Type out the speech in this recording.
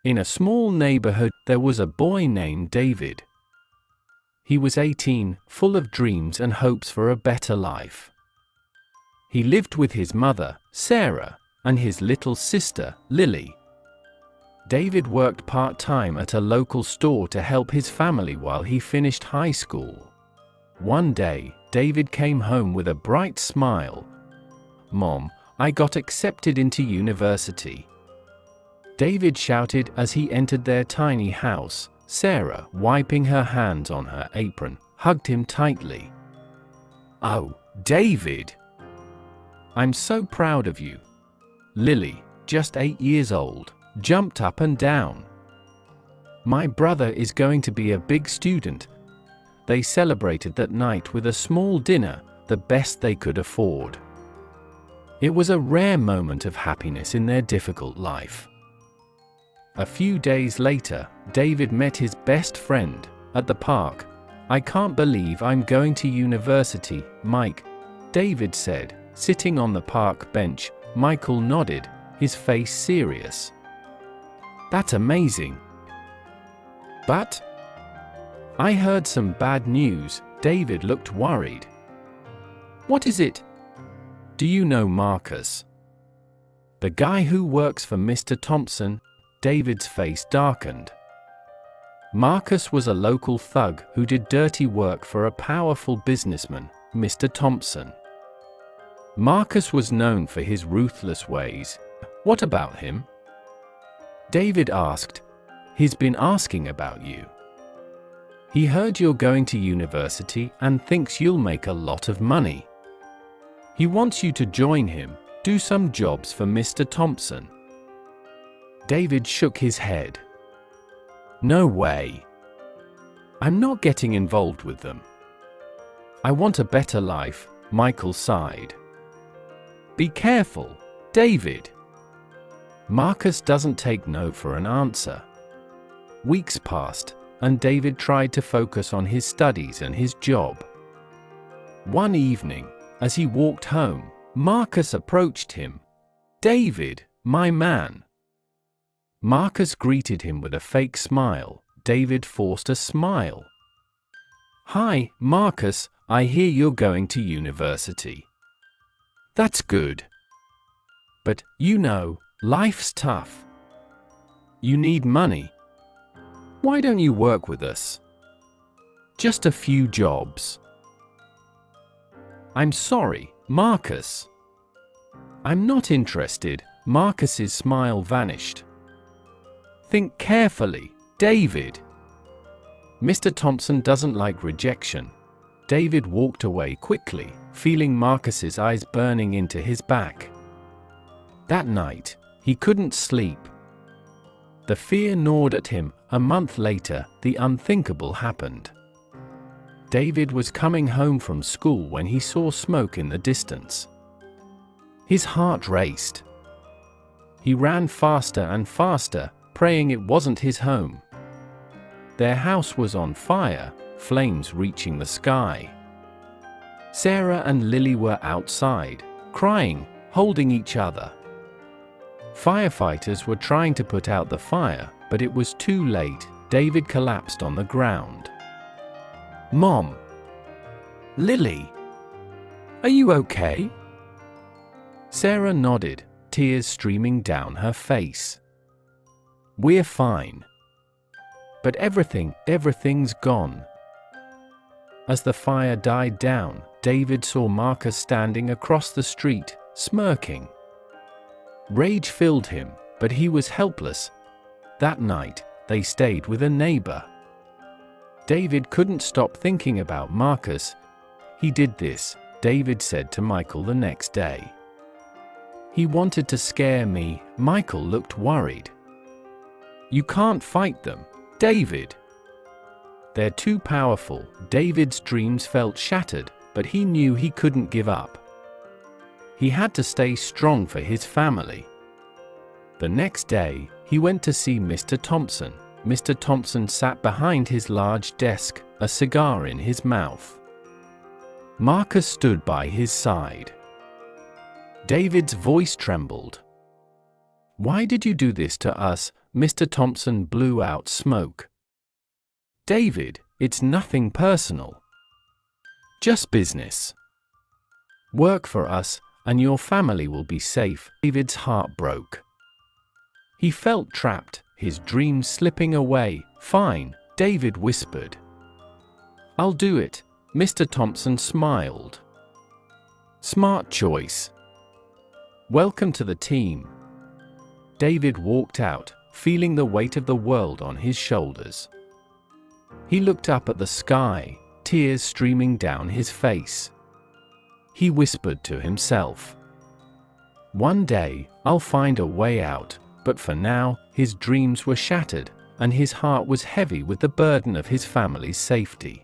In a small neighborhood, there was a boy named David. He was 18, full of dreams and hopes for a better life. He lived with his mother, Sarah, and his little sister, Lily. David worked part-time at a local store to help his family while he finished high school. One day, David came home with a bright smile. "Mom, I got accepted into university." David shouted as he entered their tiny house. Sarah, wiping her hands on her apron, hugged him tightly. "Oh, David! I'm so proud of you." Lily, just 8 years old, jumped up and down. "My brother is going to be a big student." They celebrated that night with a small dinner, the best they could afford. It was a rare moment of happiness in their difficult life. A few days later, David met his best friend at the park. "I can't believe I'm going to university, Mike," David said, sitting on the park bench. Michael nodded, his face serious. "That's amazing. But I heard some bad news." David looked worried. "What is it?" "Do you know Marcus? The guy who works for Mr. Thompson?" David's face darkened. Marcus was a local thug who did dirty work for a powerful businessman, Mr. Thompson. Marcus was known for his ruthless ways. "What about him?" David asked. "He's been asking about you. He heard you're going to university and thinks you'll make a lot of money. He wants you to join him, do some jobs for Mr. Thompson." David shook his head. "No way. I'm not getting involved with them. I want a better life," Michael sighed. "Be careful, David. Marcus doesn't take no for an answer." Weeks passed, and David tried to focus on his studies and his job. One evening, as he walked home, Marcus approached him. "David, my man." Marcus greeted him with a fake smile. David forced a smile. "Hi, Marcus, I hear you're going to university." "That's good. But, life's tough. You need money. Why don't you work with us? Just a few jobs." "I'm sorry, Marcus. I'm not interested." Marcus's smile vanished. "Think carefully, David. Mr. Thompson doesn't like rejection." David walked away quickly, feeling Marcus's eyes burning into his back. That night, he couldn't sleep. The fear gnawed at him. A month later, the unthinkable happened. David was coming home from school when he saw smoke in the distance. His heart raced. He ran faster and faster, praying it wasn't his home. Their house was on fire, flames reaching the sky. Sarah and Lily were outside, crying, holding each other. Firefighters were trying to put out the fire, but it was too late. David collapsed on the ground. "Mom! Lily! Are you okay?" Sarah nodded, tears streaming down her face. "We're fine. But everything's gone." As the fire died down, David saw Marcus standing across the street, smirking. Rage filled him, but he was helpless. That night, they stayed with a neighbor. David couldn't stop thinking about Marcus. "He did this," David said to Michael the next day. "He wanted to scare me." Michael looked worried. "You can't fight them, David. They're too powerful." David's dreams felt shattered, but he knew he couldn't give up. He had to stay strong for his family. The next day, he went to see Mr. Thompson. Mr. Thompson sat behind his large desk, a cigar in his mouth. Marcus stood by his side. David's voice trembled. "Why did you do this to us, Mr. Thompson blew out smoke. "David, it's nothing personal. Just business. Work for us, and your family will be safe." David's heart broke. He felt trapped, his dreams slipping away. "Fine," David whispered. "I'll do it," Mr. Thompson smiled. "Smart choice. Welcome to the team." David walked out, feeling the weight of the world on his shoulders. He looked up at the sky, tears streaming down his face. He whispered to himself, "One day, I'll find a way out," but for now, his dreams were shattered, and his heart was heavy with the burden of his family's safety.